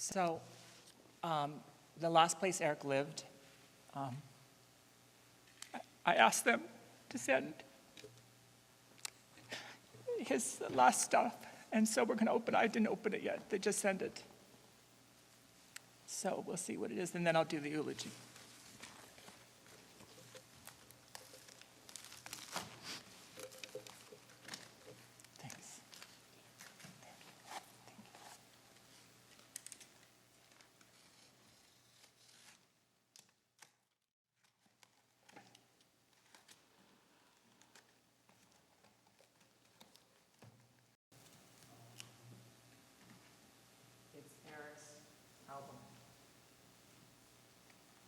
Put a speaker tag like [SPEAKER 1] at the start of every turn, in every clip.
[SPEAKER 1] So, the last place Erik lived, I asked them to send his last stuff, and so we're going to open it. I didn't open it yet. They just sent it. So we'll see what it is, and then I'll do the eulogy. Thanks. It's Erik's album.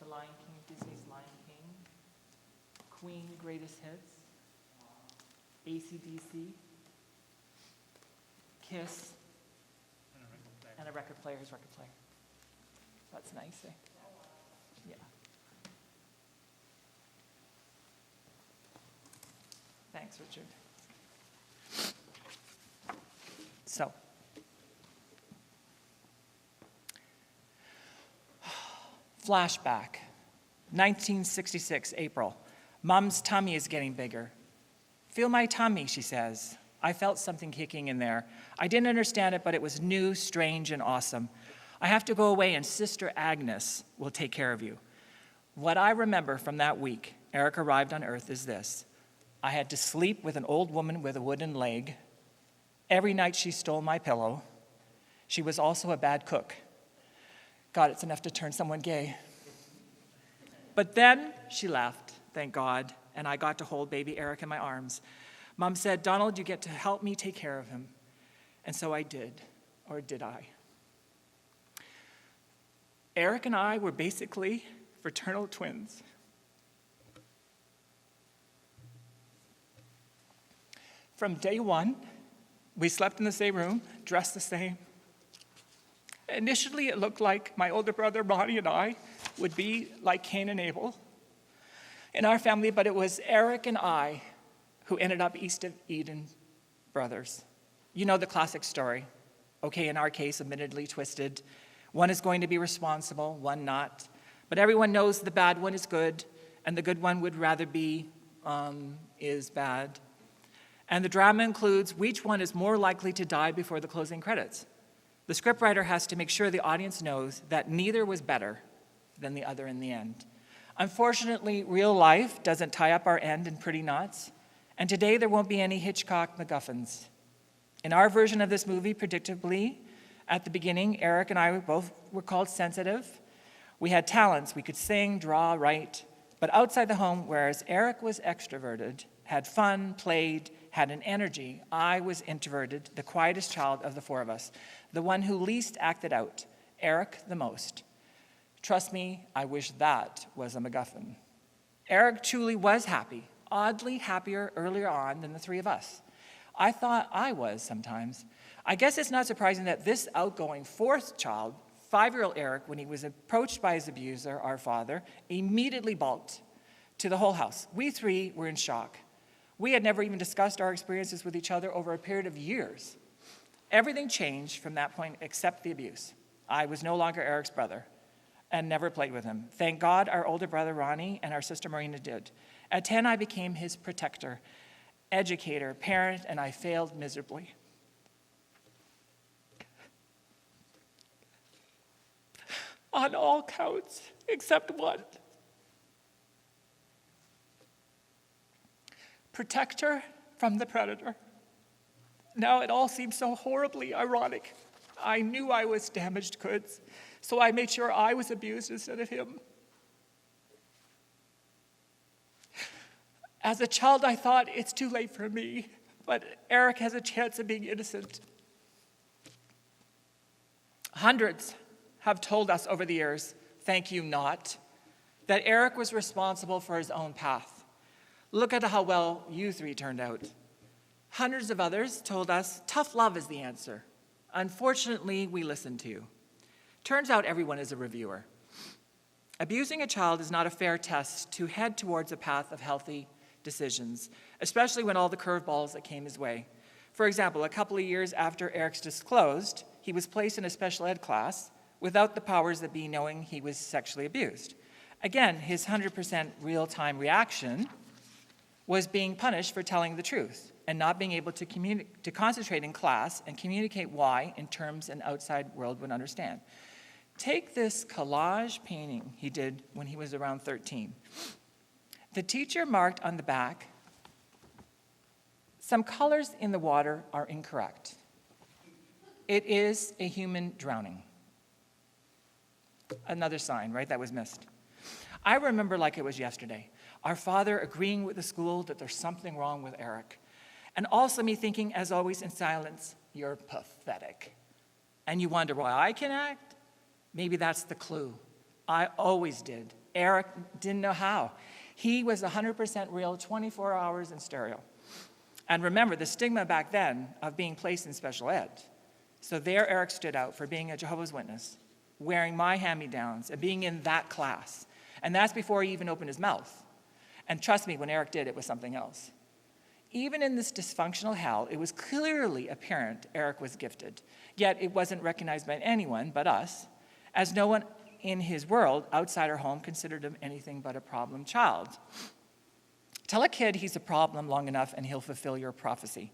[SPEAKER 1] The Lion King, Disney's Lion King, Queen Greatest Hits, AC/DC, Kiss, and a record player, his record player. That's nice, eh? Yeah. Thanks, Richard. So, flashback, 1966, April. Mom's tummy is getting bigger. Feel my tummy, she says. I felt something kicking in there. I didn't understand it, but it was new, strange, and awesome. I have to go away, and Sister Agnes will take care of you. What I remember from that week Erik arrived on Earth is this. I had to sleep with an old woman with a wooden leg. Every night she stole my pillow. She was also a bad cook. God, it's enough to turn someone gay. But then she left, thank God, and I got to hold baby Erik in my arms. Mom said, Donald, you get to help me take care of him. And so I did, or did I? Erik and I were basically fraternal twins. From day one, we slept in the same room, dressed the same. Initially, it looked like my older brother, Ronnie, and I would be like Cain and Abel in our family, but it was Erik and I who ended up East of Eden brothers. You know the classic story. Okay, in our case, admittedly twisted. One is going to be responsible, one not. But everyone knows the bad one is good, and the good one would rather be is bad. And the drama includes which one is more likely to die before the closing credits. The scriptwriter has to make sure the audience knows that neither was better than the other in the end. Unfortunately, real life doesn't tie up our end in pretty knots, and today there won't be any Hitchcock MacGuffins. In our version of this movie, predictably, at the beginning, Erik and I both were called sensitive. We had talents. We could sing, draw, write. But outside the home, whereas Erik was extroverted, had fun, played, had an energy, I was introverted, the quietest child of the four of us, the one who least acted out, Erik the most. Trust me, I wish that was a MacGuffin. Erik truly was happy, oddly happier earlier on than the three of us. I thought I was sometimes. I guess it's not surprising that this outgoing fourth child, 5-year-old Erik, when he was approached by his abuser, our father, immediately balked to the whole house. We three were in shock. We had never even discussed our experiences with each other over a period of years. Everything changed from that point except the abuse. I was no longer Erik's brother and never played with him. Thank God our older brother Ronnie and our sister Marina did. At 10, I became his protector, educator, parent, and I failed miserably. On all counts, except one. Protector from the predator. Now it all seems so horribly ironic. I knew I was damaged goods, so I made sure I was abused instead of him. As a child, I thought it's too late for me, but Erik has a chance of being innocent. Hundreds have told us over the years, thank you not, that Erik was responsible for his own path. Look at how well you three turned out. Hundreds of others told us tough love is the answer. Unfortunately, we listened to you. Turns out everyone is a reviewer. Abusing a child is not a fair test to head towards a path of healthy decisions, especially when all the curveballs that came his way. For example, a couple of years after Erik's disclosed, he was placed in a special ed class without the powers that be knowing he was sexually abused. Again, his 100% real-time reaction was being punished for telling the truth and not being able to concentrate in class and communicate why in terms an outside world would understand. Take this collage painting he did when he was around 13. The teacher marked on the back, "Some colors in the water are incorrect. It is a human drowning." Another sign, right, that was missed. I remember like it was yesterday, our father agreeing with the school that there's something wrong with Erik. And also me thinking, as always in silence, "You're pathetic." And you wonder why I can act? Maybe that's the clue. I always did. Erik didn't know how. He was 100% real, 24 hours in stereo. And remember the stigma back then of being placed in special ed. So there Erik stood out for being a Jehovah's Witness, wearing my hand-me-downs and being in that class. And that's before he even opened his mouth. And trust me, when Erik did, it was something else. Even in this dysfunctional hell, it was clearly apparent Erik was gifted. Yet it wasn't recognized by anyone but us, as no one in his world outside our home considered him anything but a problem child. Tell a kid he's a problem long enough and he'll fulfill your prophecy.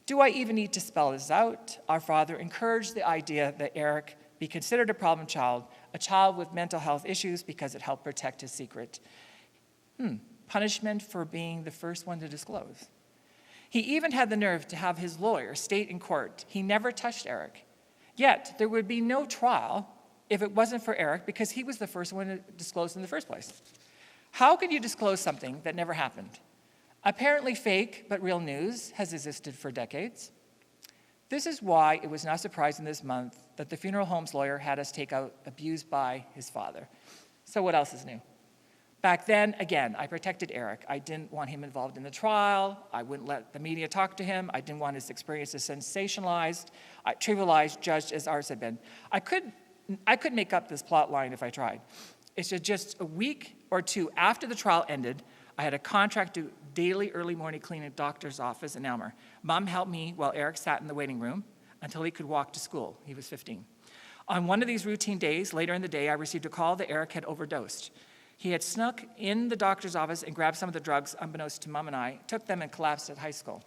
[SPEAKER 1] Do I even need to spell this out? Our father encouraged the idea that Erik be considered a problem child, a child with mental health issues because it helped protect his secret. Punishment for being the first one to disclose. He even had the nerve to have his lawyer state in court he never touched Erik. Yet there would be no trial if it wasn't for Erik because he was the first one to disclose in the first place. How could you disclose something that never happened? Apparently fake but real news has existed for decades. This is why it was not surprising this month that the funeral home's lawyer had us take out abused by his father. So what else is new? Back then, again, I protected Erik. I didn't want him involved in the trial. I wouldn't let the media talk to him. I didn't want his experiences sensationalized, trivialized, judged as ours had been. I could make up this plot line if I tried. It's just a week or two after the trial ended, I had a contract to daily early morning clean at doctor's office in Elmer. Mom helped me while Erik sat in the waiting room until he could walk to school. He was 15. On one of these routine days, later in the day, I received a call that Erik had overdosed. He had snuck in the doctor's office and grabbed some of the drugs, unbeknownst to Mom and I, took them and collapsed at high school.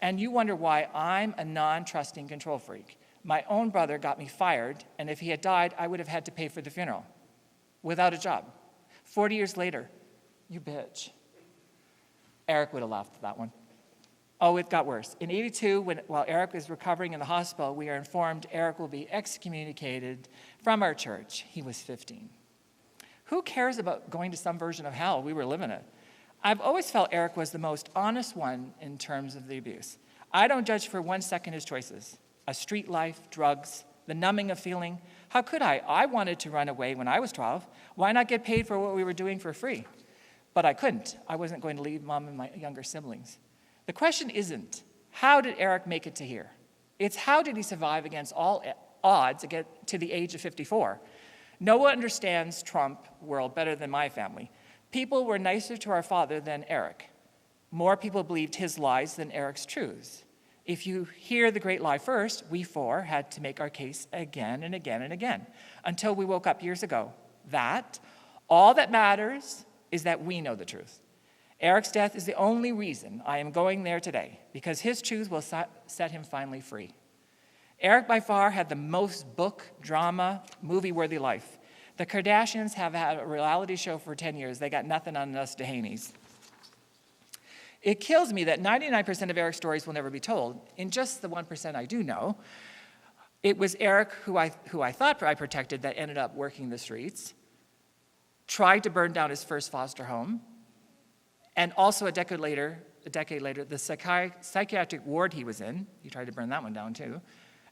[SPEAKER 1] And you wonder why I'm a non-trusting control freak. My own brother got me fired, and if he had died, I would have had to pay for the funeral. Without a job. 40 years later, you bitch. Erik would have laughed at that one. Oh, it got worse. In '82, while Erik was recovering in the hospital, we are informed Erik will be excommunicated from our church. He was 15. Who cares about going to some version of hell? We were living it. I've always felt Erik was the most honest one in terms of the abuse. I don't judge for 1 second his choices. A street life, drugs, the numbing of feeling. How could I? I wanted to run away when I was 12. Why not get paid for what we were doing for free? But I couldn't. I wasn't going to leave Mom and my younger siblings. The question isn't, how did Erik make it to here? It's how did he survive against all odds to get to the age of 54? No one understands Trump world better than my family. People were nicer to our father than Erik. More people believed his lies than Erik's truths. If you hear the great lie first, we four had to make our case again and again and again until we woke up years ago. That all that matters is that we know the truth. Erik's death is the only reason I am going there today, because his truth will set him finally free. Erik by far had the most book, drama, movie-worthy life. The Kardashians have had a reality show for 10 years. They got nothing on us DeHaenes. It kills me that 99% of Erik's stories will never be told. In just the 1% I do know, it was Erik, who I thought I protected, that ended up working the streets, tried to burn down his first foster home, and also a decade later, the psychiatric ward he was in, he tried to burn that one down too,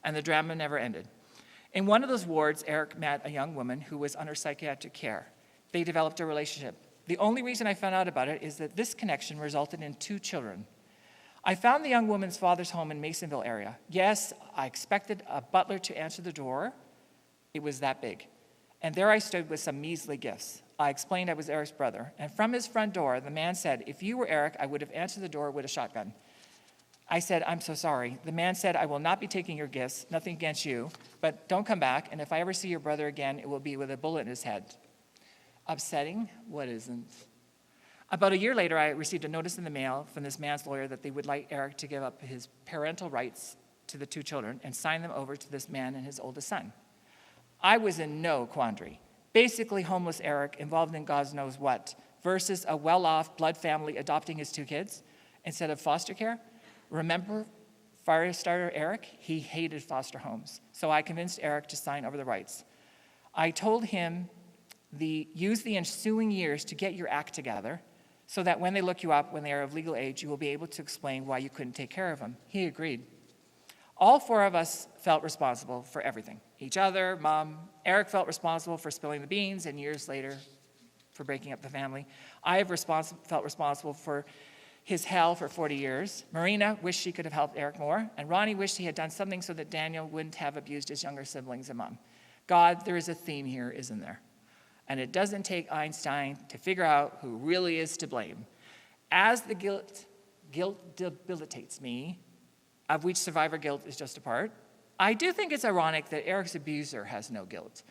[SPEAKER 1] and the drama never ended. In one of those wards, Erik met a young woman who was under psychiatric care. They developed a relationship. The only reason I found out about it is that this connection resulted in 2 children. I found the young woman's father's home in Masonville area. Yes, I expected a butler to answer the door. It was that big. And there I stood with some measly gifts. I explained I was Erik's brother. And from his front door, the man said, if you were Erik, I would have answered the door with a shotgun. I said, "I'm so sorry." The man said, "I will not be taking your gifts, nothing against you, but don't come back, and if I ever see your brother again, it will be with a bullet in his head." Upsetting? What isn't? About a year later, I received a notice in the mail from this man's lawyer that they would like Erik to give up his parental rights to the 2 children and sign them over to this man and his oldest son. I was in no quandary. Basically, homeless Erik, involved in God knows what, versus a well-off blood family adopting his 2 kids instead of foster care. Remember Firestarter Erik? He hated foster homes. So I convinced Erik to sign over the rights. I told him use the ensuing years to get your act together so that when they look you up when they are of legal age, you will be able to explain why you couldn't take care of them. He agreed. All 4 of us felt responsible for everything. Each other, Mom. Erik felt responsible for spilling the beans, and years later, for breaking up the family. I have felt responsible for his hell for 40 years. Marina wished she could have helped Erik more, and Ronnie wished he had done something so that Daniel wouldn't have abused his younger siblings and Mom. God, there is a theme here, isn't there? And it doesn't take Einstein to figure out who really is to blame. As the guilt debilitates me, of which survivor guilt is just a part, I do think it's ironic that Erik's abuser has no guilt.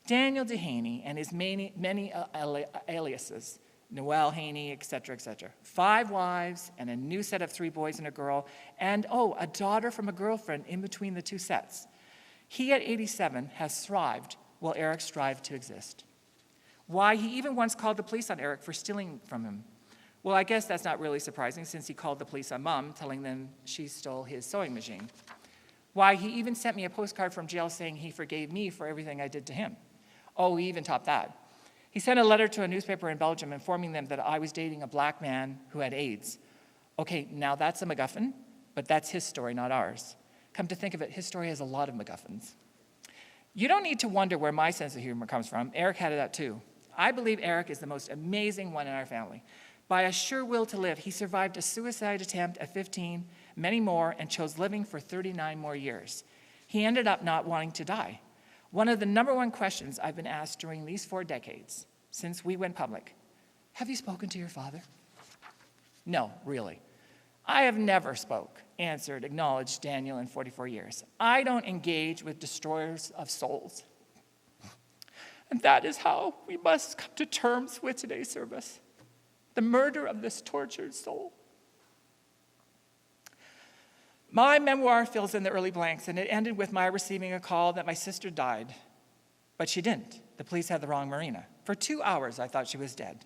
[SPEAKER 1] Daniel D'Haene and his many aliases, Noel Haney, et cetera, 5 wives and a new set of 3 boys and a girl, and a daughter from a girlfriend in between the 2 sets. He at 87 has thrived while Erik strived to exist. Why, he even once called the police on Erik for stealing from him. Well, I guess that's not really surprising since he called the police on Mom, telling them she stole his sewing machine. Why, he even sent me a postcard from jail saying he forgave me for everything I did to him. Oh, he even topped that. He sent a letter to a newspaper in Belgium informing them that I was dating a black man who had AIDS. Okay, now that's a MacGuffin, but that's his story, not ours. Come to think of it, his story has a lot of MacGuffins. You don't need to wonder where my sense of humor comes from. Erik had it too. I believe Erik is the most amazing one in our family. By a sure will to live, he survived a suicide attempt at 15, many more, and chose living for 39 more years. He ended up not wanting to die. One of the #1 questions I've been asked during these 4 decades, since we went public, have you spoken to your father? No, really. I have never spoke, answered, acknowledged Daniel in 44 years. I don't engage with destroyers of souls. And that is how we must come to terms with today's service. The murder of this tortured soul. My memoir fills in the early blanks, and it ended with my receiving a call that my sister died. But she didn't. The police had the wrong Marina. For 2 hours, I thought she was dead.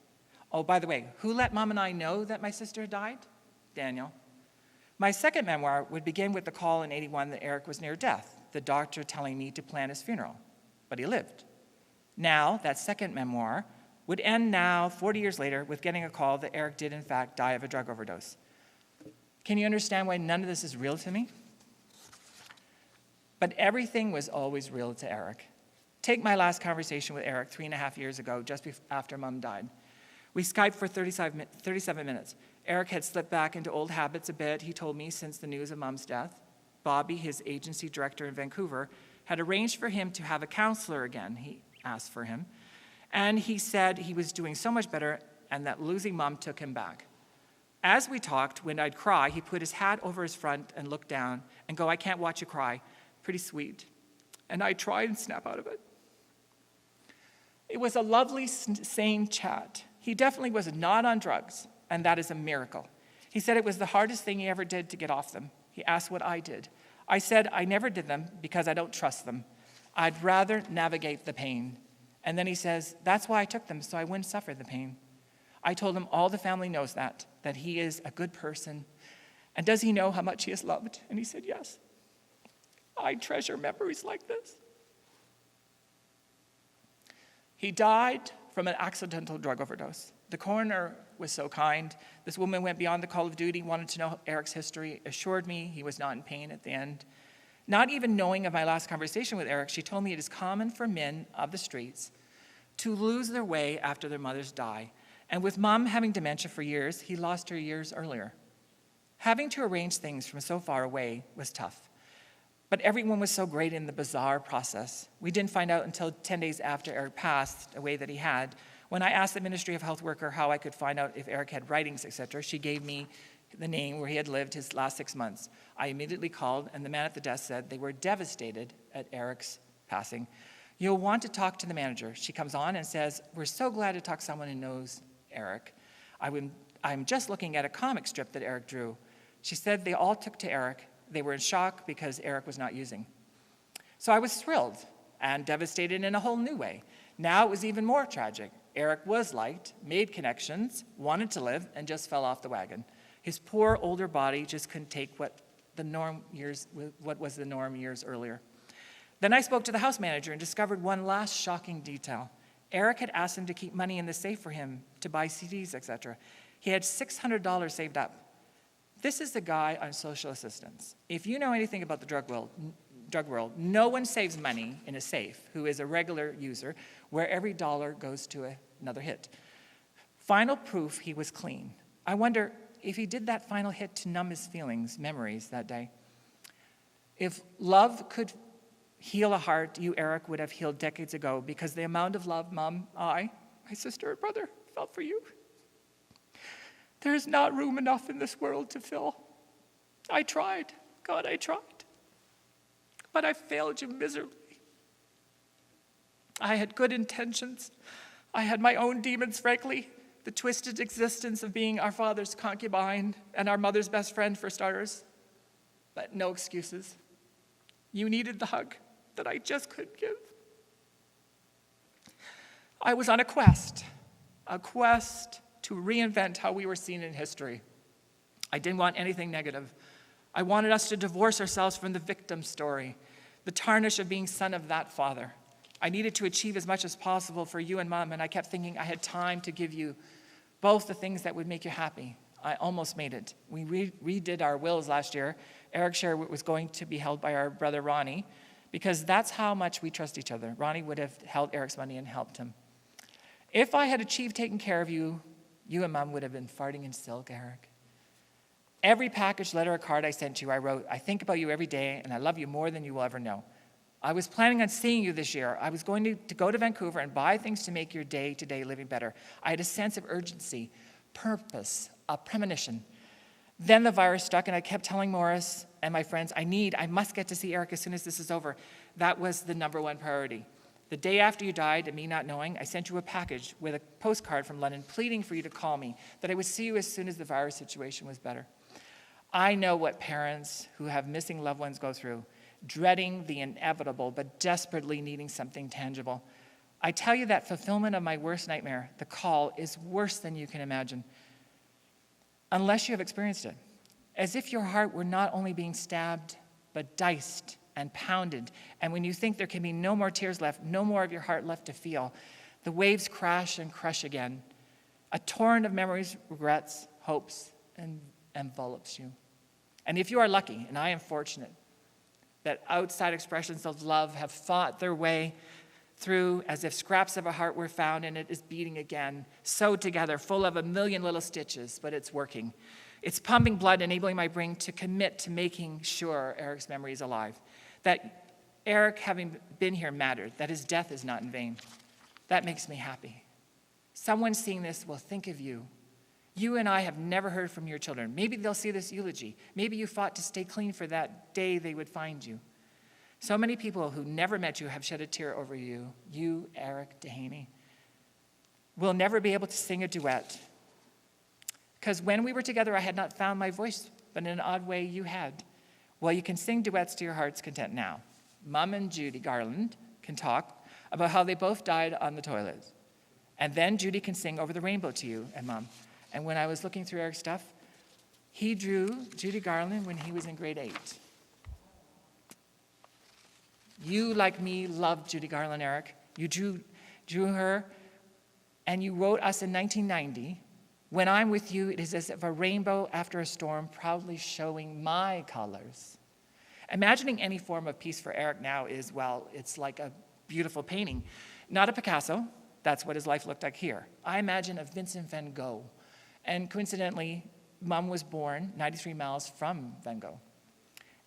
[SPEAKER 1] Oh, by the way, who let Mom and I know that my sister had died? Daniel. My second memoir would begin with the call in 81 that Erik was near death, the doctor telling me to plan his funeral. But he lived. Now, that second memoir would end now, 40 years later, with getting a call that Erik did, in fact, die of a drug overdose. Can you understand why none of this is real to me? But everything was always real to Erik. Take my last conversation with Erik 3.5 years ago, just after Mom died. We Skyped for 37 minutes. Erik had slipped back into old habits a bit, he told me, since the news of Mom's death. Bobby, his agency director in Vancouver, had arranged for him to have a counselor again. He asked for him. And he said he was doing so much better and that losing Mom took him back. As we talked, when I'd cry, he put his hat over his front and looked down and go, "I can't watch you cry." Pretty sweet. And I tried and snap out of it. It was a lovely, sane chat. He definitely was not on drugs, and that is a miracle. He said it was the hardest thing he ever did to get off them. He asked what I did. I said I never did them because I don't trust them. I'd rather navigate the pain. And then he says, that's why I took them, so I wouldn't suffer the pain. I told him all the family knows that he is a good person. And does he know how much he is loved? And he said, yes. I treasure memories like this. He died from an accidental drug overdose. The coroner was so kind. This woman went beyond the call of duty, wanted to know Erik's history, assured me he was not in pain at the end. Not even knowing of my last conversation with Erik, she told me it is common for men of the streets to lose their way after their mothers die. And with Mom having dementia for years, he lost her years earlier. Having to arrange things from so far away was tough. But everyone was so great in the bizarre process. We didn't find out until 10 days after Erik passed away that he had. When I asked the Ministry of Health worker how I could find out if Erik had writings, etc., she gave me the name where he had lived his last 6 months. I immediately called, and the man at the desk said they were devastated at Erik's passing. You'll want to talk to the manager. She comes on and says, we're so glad to talk to someone who knows Erik. I'm just looking at a comic strip that Erik drew. She said they all took to Erik. They were in shock because Erik was not using. So I was thrilled and devastated in a whole new way. Now it was even more tragic. Erik was liked, made connections, wanted to live, and just fell off the wagon. His poor older body just couldn't take what was the norm years earlier. Then I spoke to the house manager and discovered one last shocking detail. Erik had asked him to keep money in the safe for him to buy CDs, etc. He had $600 saved up. This is the guy on social assistance. If you know anything about the drug world, no one saves money in a safe who is a regular user where every dollar goes to another hit. Final proof he was clean. I wonder if he did that final hit to numb his feelings, memories that day. If love could heal a heart, you, Erik, would have healed decades ago, because the amount of love Mom, I, my sister and brother felt for you, there is not room enough in this world to fill. I tried. God, I tried. But I failed you miserably. I had good intentions. I had my own demons, frankly. The twisted existence of being our father's concubine and our mother's best friend, for starters. But no excuses. You needed the hug that I just couldn't give. I was on a quest to reinvent how we were seen in history. I didn't want anything negative. I wanted us to divorce ourselves from the victim story, the tarnish of being son of that father. I needed to achieve as much as possible for you and Mom, and I kept thinking I had time to give you both the things that would make you happy. I almost made it. We redid our wills last year. Erik's share was going to be held by our brother Ronnie, because that's how much we trust each other. Ronnie would have held Erik's money and helped him. If I had achieved taking care of you, you and Mom would have been farting in silk, Erik. Every package, letter, or card I sent you, I wrote, I think about you every day, and I love you more than you will ever know. I was planning on seeing you this year. I was going to go to Vancouver and buy things to make your day-to-day living better. I had a sense of urgency, purpose, a premonition. Then the virus struck, and I kept telling Morris and my friends, I must get to see Erik as soon as this is over. That was the number one priority. The day after you died, and me not knowing, I sent you a package with a postcard from London pleading for you to call me, that I would see you as soon as the virus situation was better. I know what parents who have missing loved ones go through, dreading the inevitable, but desperately needing something tangible. I tell you that fulfillment of my worst nightmare, the call, is worse than you can imagine, unless you have experienced it. As if your heart were not only being stabbed, but diced and pounded. And when you think there can be no more tears left, no more of your heart left to feel, the waves crash and crush again. A torrent of memories, regrets, hopes, and envelops you. And if you are lucky, and I am fortunate, that outside expressions of love have fought their way through as if scraps of a heart were found and it is beating again, sewed together, full of a million little stitches, but it's working. It's pumping blood, enabling my brain to commit to making sure Erik's memory is alive, that Erik, having been here, mattered, that his death is not in vain. That makes me happy. Someone seeing this will think of you. You and I have never heard from your children. Maybe they'll see this eulogy. Maybe you fought to stay clean for that day they would find you. So many people who never met you have shed a tear over you. You, Erik D'Haene, will never be able to sing a duet. Because when we were together, I had not found my voice, but in an odd way you had. Well, you can sing duets to your heart's content now. Mom and Judy Garland can talk about how they both died on the toilet. And then Judy can sing Over the Rainbow to you and Mom. And when I was looking through Erik's stuff, he drew Judy Garland when he was in grade 8. You, like me, loved Judy Garland, Erik. You drew her, and you wrote us in 1990, when I'm with you, it is as if a rainbow after a storm, proudly showing my colors. Imagining any form of peace for Erik now is, well, it's like a beautiful painting. Not a Picasso. That's what his life looked like here. I imagine a Vincent van Gogh. And coincidentally, Mom was born 93 miles from Van Gogh.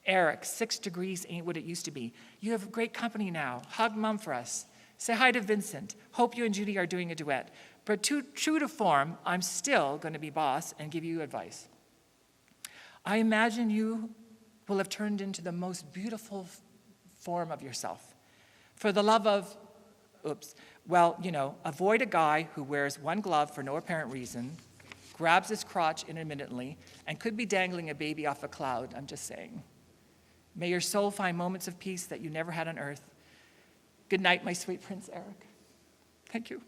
[SPEAKER 1] Erik, 6 degrees ain't what it used to be. You have great company now. Hug Mom for us. Say hi to Vincent. Hope you and Judy are doing a duet. But true to form, I'm still going to be boss and give you advice. I imagine you will have turned into the most beautiful form of yourself. For the love of, avoid a guy who wears one glove for no apparent reason, grabs his crotch intermittently, and could be dangling a baby off a cloud, I'm just saying. May your soul find moments of peace that you never had on earth. Good night, my sweet Prince Erik. Thank you.